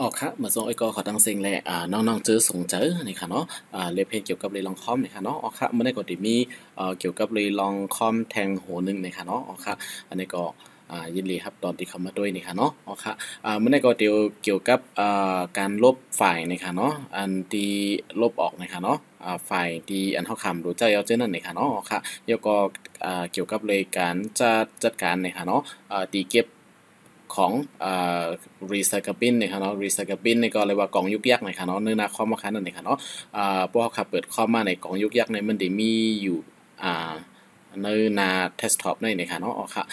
อ๋อครับเหมือนทรงไอ้ก็ขอตั้งเซ็งแหละน้องๆเจอส่งเจอนี่ค่ะเนาะเรียนเพลงเกี่ยวกับเรื่องลองคอมนี่ค่ะเนาะอ๋อครับมันได้ก็ติมีเกี่ยวกับเรื่องลองคอมแทงโหนึงนี่ค่ะเนาะอ๋อครับอันนี้ก็ยินดีครับตอนที่เข้ามาด้วยนี่ค่ะเนาะอ๋อครับมันได้ก็เกี่ยวกับการลบไฟล์นี่ค่ะเนาะอันที่ลบออกนี่ค่ะเนาะไฟล์ที่อันเฮาคำรู้ใจเอาเจ้านั่นนี่ค่ะเนาะอ๋อครับแล้วก็เกี่ยวกับเลยการจัดการนี่ค่ะเนาะที่เก็บ ของrecycle bin เนี่ยครับเนาะ recycle bin นี่ก็เรียกว่ากล่องยุกยักษ์นะครับเนาะเนื้อนาคอมมาคันนั่นเองครับเนาะพวกเขาขับเปิดคอมมาในกล่องยุกยักษ์ในมันได้มีอยู่อ่าในนา desktop ในนะครับเนาะอ๋อค่ะ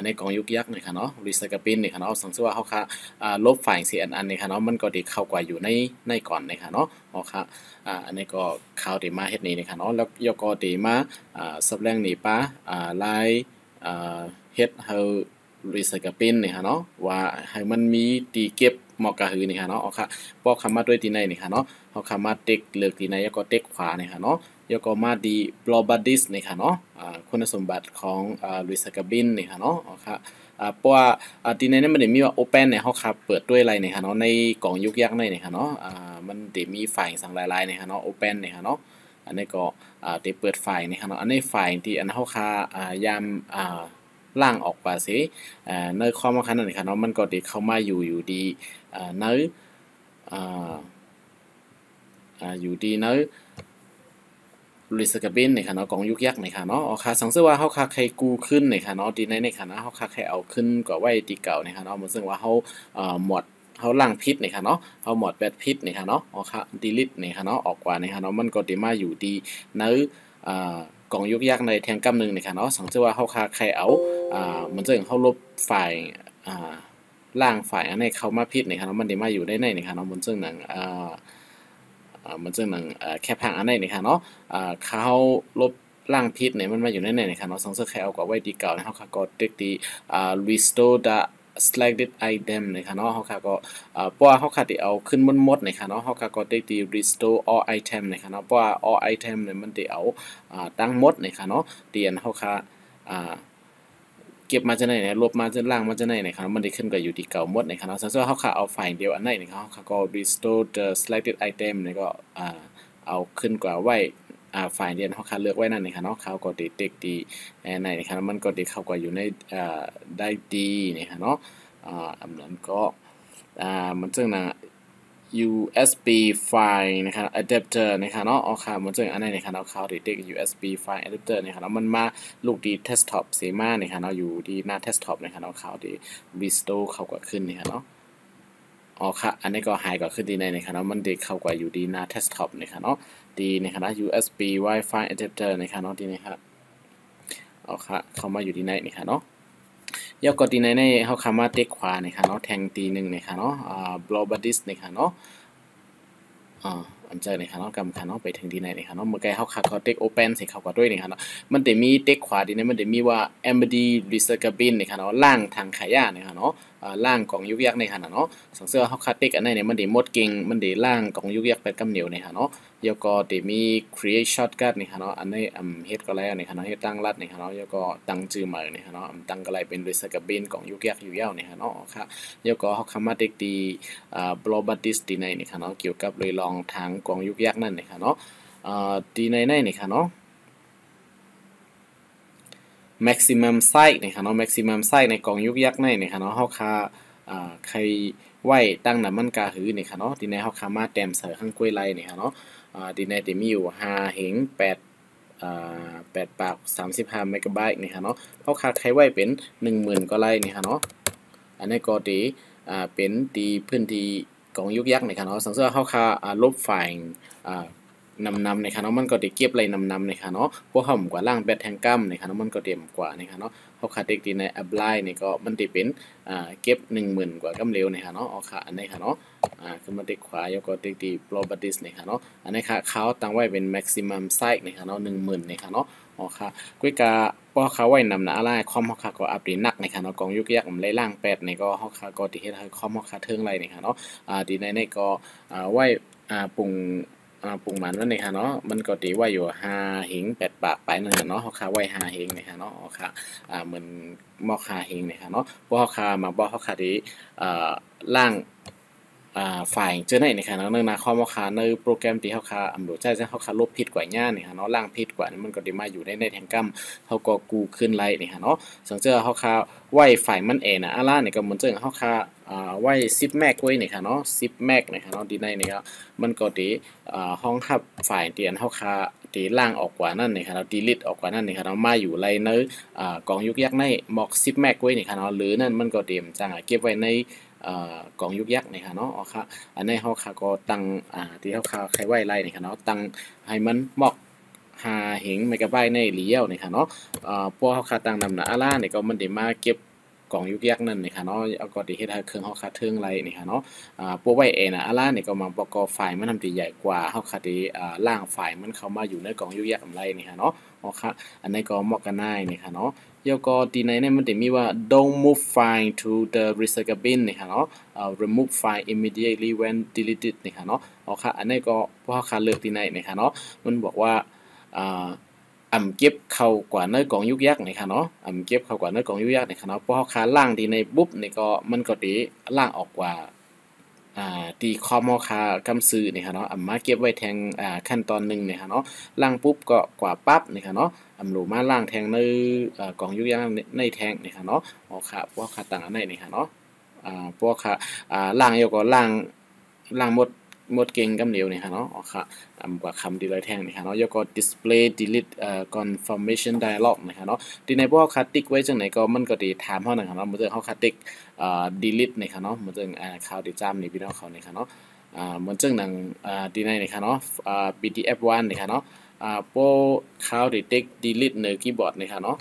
ในกล่องยุกยักษ์นะครับเนาะ recycle bin เนี่ยครับเนาะสังเกตว่าเขาค่ะลบไฟล์เสียอันนี่ครับเนาะมันก็ได้เข้ากว่าอยู่ในก่อนนะครับเนาะอ๋อค่ะอันนี้ก็ข่าวได้มาเฮ็ดนี่นะครับเนาะแล้วยก็ได้มาสับแรงนี่ป้าลายเฮ็ดให้ recycle bin นี่ค่ะเนาะว่าให้มันมีตีเก็บเหมาะกับหือนี่ค่ะเนาะอ๋อค่ะพอคำมาด้วยที่ไหนนี่ค่ะเนาะเขาคำมาเต็กเลือกที่ไหนแล้วก็เต็กขวานี่ค่ะเนาะแล้วก็มาดี global disk นี่ค่ะเนาะคุณสมบัติของrecycle bin นี่ค่ะเนาะอ๋อค่ะเพราะว่าที่ไหนนั้นมันได้มีว่า open เนี่ยเขาครับเปิดด้วยอะไรนี่ค่ะเนาะในกล่องยุกยักษ์ในนี่ค่ะเนาะมันได้มีไฟล์สั่งหลายๆนี่ค่ะเนาะ open นี่ค่ะเนาะอันนี้ก็ได้เปิดไฟล์นี่ค่ะเนาะอันนี้ไฟล์ที่อันเขาค่ายามล่างออกว่าสิในความสำคัญนั่นครับเนาะมันก็ได้เข้ามาอยู่ดีในอ่าอยู่ดีในลิสกับบินนี่ค่ะเนาะกองยุกยักษ์นี่ค่ะเนาะอ๋อค่ะสังเกตว่าเฮาค่าใครกู้ขึ้นนี่ค่ะเนาะที่ในค่ะนะเฮาค่าใครเอาขึ้นกว่าไว้ที่เก่านี่ค่ะเนาะมันซึ่งว่าเฮาหมดเฮาล้างพิษนี่ค่ะเนาะเฮาหมดแบตพิษนี่ค่ะเนาะอ๋อค่ะ delete นี่ค่ะเนาะออกกว่านี่ค่ะเนาะมันก็ได้มาอยู่ดีในอ่ากองยุกยักษ์ในแทงกำนึงนี่ค่ะเนาะสังเกตว่าเฮาค่าใครเอามันซึ่งเฮาลบไฟล์อ่า ล่างฝ่ายอันนี้เขามาพิษนี่ครับมันได้มาอยู่ได้ในนี่ครับเนาะมันซึ่งหนังมันซึ่งหนังแค่พังอันนี้นี่ครับเนาะเขาลบล่างพิษเนี่ยมันมาอยู่ในนี่ครับเนาะสองเสื้อแค่เอากว่าไว้ดีเก่านะครับเขาก็เด็กดีrestore the selected item นะครับเนาะเขาก็เพราะว่าเขาขาดที่เอาขึ้นหมดนะครับเนาะเขาก็เด็กดี restore all item นะครับเนาะเพราะว่า all item เนี่ยมันได้เอาตั้งหมดนะครับเนาะเตียนเขาขาเก็บมาจากไหนเนี่ยลบมาจากล่างมาจากไหนนะครับมันได้ขึ้นกับอยู่ที่เก่าหมดนะครับสมมติว่าเขาขาเอาไฟล์เดียวอันไหนนะครับเขาก็ restore the selected item เนี่ยก็เอาขึ้นกว่าไว้ไฟล์เดียวเขาขาเลือกไว้นั่นนะครับเนาะเขาก็ติดเต็กดีในนะครับมันก็ติดเข้ากว่าอยู่ในได้ดีนะครับเนาะอันนั้นก็มันซึ่งนะ USB ไฟล์นะครับ adapter นะครับเนาะเอาค่ะมันจะอันไหนนะครับเอาเข้าที่ USB ไฟล์ adapter นะครับแล้วมันมาลูกดี desktop เสียมานะครับเนาะอยู่ที่หน้า desktop นะครับเอาเข้าที่ restore เข้ากับขึ้นนะครับเนาะอ๋อค่ะอันนี้ก็หายก็ขึ้นดีในนะครับเนาะมันเด็กเข้ากว่าอยู่ดีหน้า desktop นะครับเนาะดีนะครับนะ USB Wi-Fi adapter นะครับเนาะดีนะครับอ๋อค่ะเข้ามาอยู่ที่ไหนนะครับเนาะยกกดที่ไหนในเขาคำว่าเต็กขวานะครับเนาะแทงตีหนึ่งนะครับเนาะglobal disk นะครับเนาะ อันเจอนี่ครับเนาะกำคันเนาะไปถึงที่ไหนนี่ครับเนาะเมื่อกี้เขาคักเขาเต็กโอเปนสิเขาก็ด้วยนี่ครับเนาะมันจะมีเต็กขวาดีนะมันจะมีว่า embed recycle bin นี่ครับเนาะล่างทางขายะนี่ครับเนาะล่างของยุกยักษ์นี่ครับเนาะสังเกตเขาคัดเต็กอันไหนเนี่ยมันจะหมดเก่งมันจะล่างของยุกยักษ์ไปกำเหนียวนี่ครับเนาะแล้วก็จะมี create shortcut นี่ครับเนาะอันนี้เฮ็ดก็แล้วนี่ครับเนาะเฮ็ดตั้งรัดนี่ครับเนาะแล้วก็ตั้งชื่อใหม่นี่ครับเนาะตั้งก็เลยเป็น recycle bin ของยุกยักษ์อยู่ยาวนี่ครับเนาะครับแล้วก็เขาคำว่าเต็กดีบล็อบบัตติสตีในนี่ค่ะเนาะเกี่ยวกับเลยลองทางกองยุกยักษ์นั่นนี่ค่ะเนาะตีในนี่ค่ะเนาะ maximum size นี่ค่ะเนาะ maximum size ในกองยุกยักษ์นี่ค่ะเนาะเฮาค่าใครไว้ตั้งน่ะมันกาหือนี่ค่ะเนาะทีในเฮาค่ามาแต้มเสือข้างกล้วยไล่นี่ค่ะเนาะทีในจะมีอยู่5เหง88ปาก35เมกะไบต์นี่ค่ะเนาะเฮาค่าใครไว้เป็น10,000ก็ไล่นี่ค่ะเนาะอันนี้ก็ตีเป็นตีพื้นที่ของยุกยักษ์นี่ค่ะเนาะสังเกตเฮาค่าลบไฟล์นำในค่ะเนาะมันก็ได้เก็บไรนำในค่ะเนาะพวกเฮากว่าล่างแบตแทงกัมในค่ะเนาะมันก็เต็มกว่าในค่ะเนาะเฮาคาเด็กดีในแอปไลน์นี่ก็มันสิเป็นเก็บ10,000กว่ากำเร็วในค่ะเนาะเอาค่ะอันนี้ค่ะเนาะขึ้นมาติ๊กขวาแล้วก็ติ๊กที่ properties ในค่ะเนาะอันนี้ค่ะเขาตั้งไว้เป็น maximum size ในค่ะเนาะ10,000ในค่ะเนาะอ๋อค่ะกุ้ยกาพอเขาไว้นำหน้าอะไรคอมเฮาค่ะก็อัปเดตหนักในค่ะเนาะกองยุกยักมันไล่ล่าง8นี่ก็เฮาค่ะก็ที่เฮ็ดให้คอมเฮาค่ะเทิงไรนี่ค่ะเนาะที่ในก็ไว้ปรุง ปรุงมันไว้นี่ค่ะเนาะมันก็ตีไว้อยู่5หิง8ปากไปนั่นน่ะเนาะเฮาคาไว้5หิงนี่ค่ะเนาะอ๋อค่ะเหมือนหม้อคาหิงนี่ค่ะเนาะบ่เฮาคามาบ่เฮาคาที่อ่าล่าง ฝ่ายเจอในนะคะเนาะเนื่องนาคอมว่าคาในโปรแกรมที่เฮาคาอำโหลดใจจะเฮาคาลบผิดกว่าย่านี่ค่ะเนาะล่างผิดกว่านี่มันก็ได้มาอยู่ในแทงกัมเฮาก็กูขึ้นไลนี่ค่ะเนาะสังเจอเฮาคาไว้ฝ่ายมันเองนะอะล่ะนี่ก็เหมือนเจังเฮาคาไว้10แมกไว้นี่ค่ะเนาะ10แมกนี่ค่ะเนาะดีในนี่ก็มันก็ได้ห้องทับฝ่ายที่อันเฮาคาที่ล่างออกกว่านั่นนี่ค่ะเนาะ delete ออกกว่านั่นนี่ค่ะเนาะมาอยู่ในกองยุกยักในหมอก10แมกไว้นี่ค่ะเนาะหรือนั่นมันก็เตรียมจังเก็บไว้ในกองยุกยักษ์นี่ค่ะเนาะอ๋อค่ะอันนี้เฮาค่ะก็ตั้งที่เฮาค่ะใครไว้ไล่นี่ค่ะเนาะตั้งให้มันเหมาะ5เหงเมกะไบต์ในเหลียวนี่ค่ะเนาะพวกเฮาค่ะตั้งนำหน้าล่านี่ก็มันได้มาเก็บกองยุกยักษ์นั่นนี่ค่ะเนาะเอาก็ได้เฮ็ดให้เครื่องเฮาค่ะถึงไล่นี่ค่ะเนาะพวกไว้เองนะล่านี่ก็มาประกอบไฟล์มันทำที่ใหญ่กว่าเฮาค่ะได้ล่างไฟล์มันเข้ามาอยู่ในกองยุกยักษ์ไล่นี่ค่ะเนาะอ๋อค่ะอันนี้ก็เหมาะกันได้นี่ค่ะเนาะแล้วก็ที่ในนี้มันจะมีว่า don't move file to the recycle bin นี่ค่ะเนาะremove file immediately when deleted นี่ค่ะเนาะอ๋อค่ะอันนี้ก็พวกเขาเลือกที่ไหนนี่ค่ะเนาะมันบอกว่าเก็บเข้ากว่าในกล่องยุกยักษ์นี่ค่ะเนาะเก็บเข้ากว่าในกล่องยุกยักษ์นี่ค่ะเนาะพวกเขาล่างที่ในปุ๊บนี่ก็มันก็ดีล่างออกกว่าที่คอมเฮาค่ากำซื้อนี่ค่ะเนาะมาเก็บไว้แทงขั้นตอนหนึ่งนี่ค่ะเนาะล้างปุ๊บก็กว่าปั๊บนี่ค่ะเนาะโหลมาล้างแทงในกล่องยุกยักษ์ในแทงนี่ค่ะเนาะอ๋อค่ะพวกค่ะต่างอันไหนนี่ค่ะเนาะพวกค่ะล้างอยู่ก็ล้างหมดเก่งกำเหลวนี่ค่ะเนาะอ๋อค่ะกว่าคำดีเลยแทงนี่ค่ะเนาะแล้วก็ display delete confirmation dialog นะคะเนาะที่ในพวกคัดติ๊กไว้จังไหนก็มันก็ดีถามเฮานั่นค่ะเนาะมื้อเฮาคัดติ๊กdelete นี่ค่ะเนาะมื้อข่าวที่จำนี่พี่น้องเขานี่ค่ะเนาะเหมือนจังหนังที่ในนี่ค่ะเนาะBTF1 นี่ค่ะเนาะพวกข่าวที่ติ๊ก delete ในคีย์บอร์ดนี่ค่ะเนาะ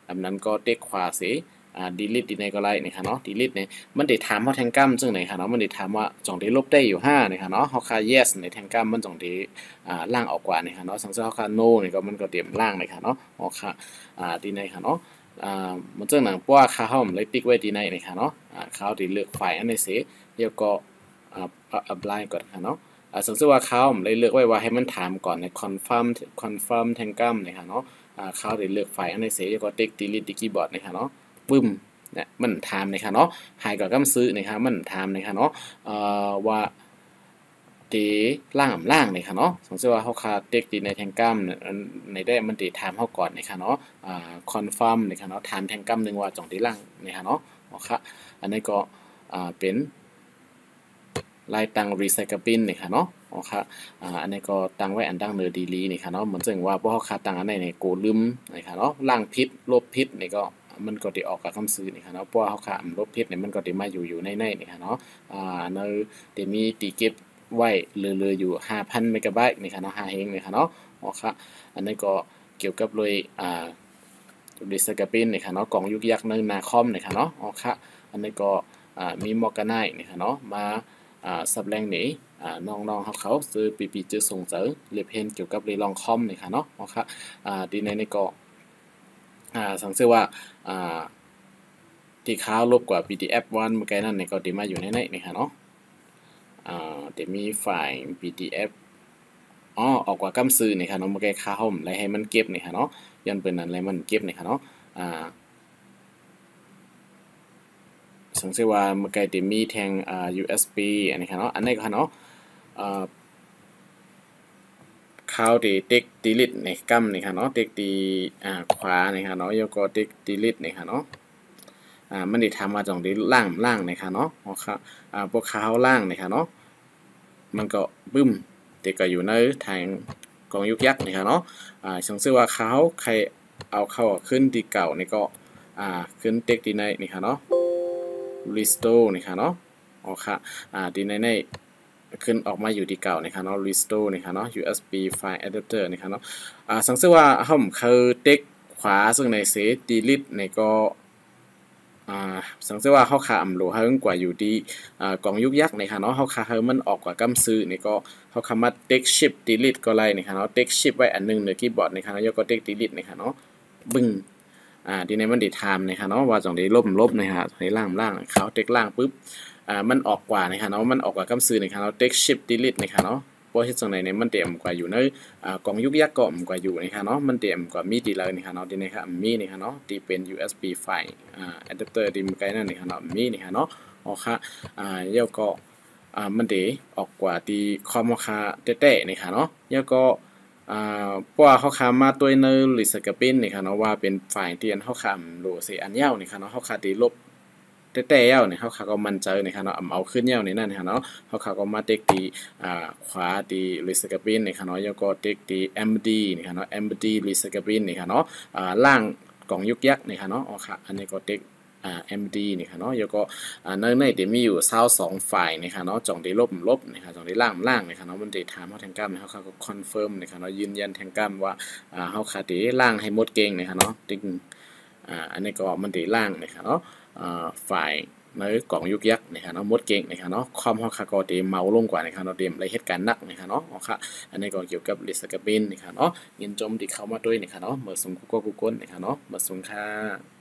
อันนั้นก็ติ๊กขวาสิdelete ที่ในก็ไล่นี่ค่ะเนาะ delete เนี่ยมันได้ถามเฮาแทงกัมจังไหนค่ะเนาะมันได้ถามว่าจ่องได้ลบได้อยู่5นี่ค่ะเนาะเฮาค่า yes ในแทงกัมมันจ่องได้ล่างออกกว่านี่ค่ะเนาะสังเกตเฮาค่า no นี่ก็มันก็เตรียมล่างนี่ค่ะเนาะอ๋อค่ะที่ในค่ะเนาะมันจังหนังเพราะว่าค่าเฮามันเลยติ๊กไว้ที่ในนี่ค่ะเนาะเขาที่เลือกไฟล์อันนี้สิแล้วก็apply ก่อนค่ะเนาะสังเกตว่าเขาเลยเลือกไว้ว่าให้มันถามก่อนใน confirm แทงกัมนี่ค่ะเนาะเขาได้เลือกไฟล์อันนี้สิแล้วก็ติ๊ก delete ที่คีย์บอร์ดนี่ค่ะเนาะปึ้มเนี่ยมันถามนะครับเนาะหายกับกำซื้อนะครับมันถามนะครับเนาะว่าเดล่างนะครับเนาะสมมติว่าเฮาคาเต็กดีในแทงกัมในได้มันติถามเฮาก่อนนะครับเนาะคอนเฟิร์มนะครับเนาะถามแทงกัมนึงว่าจ่องที่ล่างนะครับเนาะอ๋อค่ะอันนี้ก็เป็นลายตังรีไซเคิลบินนะครับเนาะอ๋อค่ะอันนี้ก็ตั้งไว้อันดังเนอร์ดีลีนะครับเนาะเหมือนซึ่งว่าพวกเฮาคาตั้งอันไหนในโกลืมนะครับเนาะล่างพิษลบพิษนี่ก็มันก็ได้ออกกับคำซื้อนี่ค่ะเนาะเพราะว่าเฮาค่าลบพิษเนี่ยมันก็ได้มาอยู่ในนี่ค่ะเนาะในได้มีตีเก็บไว้เหลือๆอยู่ 5,000 เมกะไบต์นี่ค่ะเนาะ5เฮงนี่ค่ะเนาะอ๋อค่ะอันนี้ก็เกี่ยวกับเลยดิสกปินนี่ค่ะเนาะกล่องยุกยักษ์ในนาคอมนี่ค่ะเนาะอ๋อค่ะอันนี้ก็มีมอร์กาไนนี่ค่ะเนาะมาสับแรงหนีน้องๆเขาซื้อปีจื้อส่งเจอเรียบเห็นเกี่ยวกับเรื่องลองคอมนี่ค่ะเนาะอ๋อค่ะดีในนี่ก็สังเกตว่าที่ค้าวลบกว่า PDF1 เมื่อกี้นั่นนี่ก็ดีมาอยู่ในนี้นี่ค่ะเนาะเดี๋ยวมีไฟล์ PDF ออกกว่ากำซื้อนี่ค่ะเนาะเมื่อกี้ค้าวผมเลยให้มันเก็บนี่ค่ะเนาะย้อนเป็นนั้นเลยมันเก็บนี่ค่ะเนาะสังเกตว่าเมื่อกี้เดี๋ยวมีแทงUSB อันนี้ค่ะเนาะอันนี้ก็ค่ะเนาะข้าวที่ติ๊ก delete ในกัมนี่ค่ะเนาะติ๊กดีขวานี่ค่ะเนาะแล้วก็ติ๊ก delete นี่ค่ะเนาะมันได้ทำมาจากที่ล่างนะคะเนาะอ๋อค่ะพวกเขาล่างนะคะเนาะมันก็บึ้มติดก็อยู่ในทางกองยุกยักษ์นะคะเนาะฉันชื่อว่าเขาใครเอาเข้าขึ้นที่เก่านี่ก็ขึ้นเต็กที่ในนี่ค่ะเนาะ restore นี่ค่ะเนาะอ๋อค่ะที่ในขึ้นออกมาอยู่ที่เก่านะคะเนาะ restore นะคะเนาะ USB file adapter นะคะเนาะสังเกตว่าผมเคยเต็กขวาซึ่งในเซต delete ในก็สังเกตว่าเฮาค่าอำโหลเฮิงกว่าอยู่ที่กล่องยุกยักษ์นะคะเนาะเฮาค่าเฮิงมันออกกว่ากำซื้อนี่ก็เฮาคำว่า take shift delete ก็ไล่นะคะเนาะ take shift ไว้อันนึงในคีย์บอร์ดนะคะเนาะแล้วก็ take delete นะคะเนาะบึ้งทีนี้มันได้ไทม์นะคะเนาะว่าจังได้ลบนะคะให้ล่างเขา take ล่างปึ๊บมันออกกว่านะคะเนาะมันออกกว่ากำซื้อนะคะเนาะ take shift delete นะคะเนาะเพราะเฮ็ดจังได๋เนี่ยมันเต็มกว่าอยู่ในกล่องยุกยักษ์ก็กว่าอยู่นะคะเนาะมันเต็มกว่ามีดีเลยนะคะเนาะดีนะครับมีนะคะเนาะที่เป็น USB ไฟล์adapter ที่มันไกลนั่นนะคะเนาะมีนะคะเนาะอ๋อค่ะแล้วก็ มันเดออกกว่าที่คอมคาเตะๆนี่ค่ะเนาะแล้วก็เพราะว่าเขาคามาตัวเนอร์ลิสกับเป็นนี่ค่ะเนาะว่าเป็นฝ่ายที่อันเขาคาโลเซอันยาวนี่ค่ะเนาะเขาคาตีลบแต่ๆยาวนี่เขาก็มั่นใจนี่ค่ะเนาะเอาขึ้นยาวนี่นั่นค่ะเนาะเขาก็มาเต็กตีขวาตีลิสกับเป็นนี่ค่ะเนาะแล้วก็เต็กตี MD นี่ค่ะเนาะ MD ลิสกับเป็นนี่ค่ะเนาะล่างกล่องยุกยักนี่ค่ะเนาะอ๋อค่ะอันนี้ก็เต็กMD นี่ค่ะเนาะแล้วก็ในที่มีอยู่22ฝ่ายนี่ค่ะเนาะจ่องได้ลบนี่ค่ะจ่องได้ล่างนี่ค่ะเนาะมันได้ถามเฮาแทงกรรมเขาก็คอนเฟิร์มนี่ค่ะเนาะยืนยันแทงกรรมว่าเฮาคาได้ล่างให้หมดเก่งนี่ค่ะเนาะติ๊งอันนี้ก็มันได้ล่างนี่ค่ะเนาะฝ่ายในกล่องยุกยักนี่ค่ะเนาะหมดเก่งนี่ค่ะเนาะความเฮาคาก็ได้เมาลงกว่านี่ค่ะเนาะเตรียมรายเหตุการณ์หนักนี่ค่ะเนาะอ๋อค่ะอันนี้ก็เกี่ยวกับลิสกับบินนี่ค่ะเนาะยินจมที่เข้ามาด้วยนี่ค่ะเนาะเมื่อสงกูก็กูก้นนี่ค่ะเนาะเมื่อสงค่ะ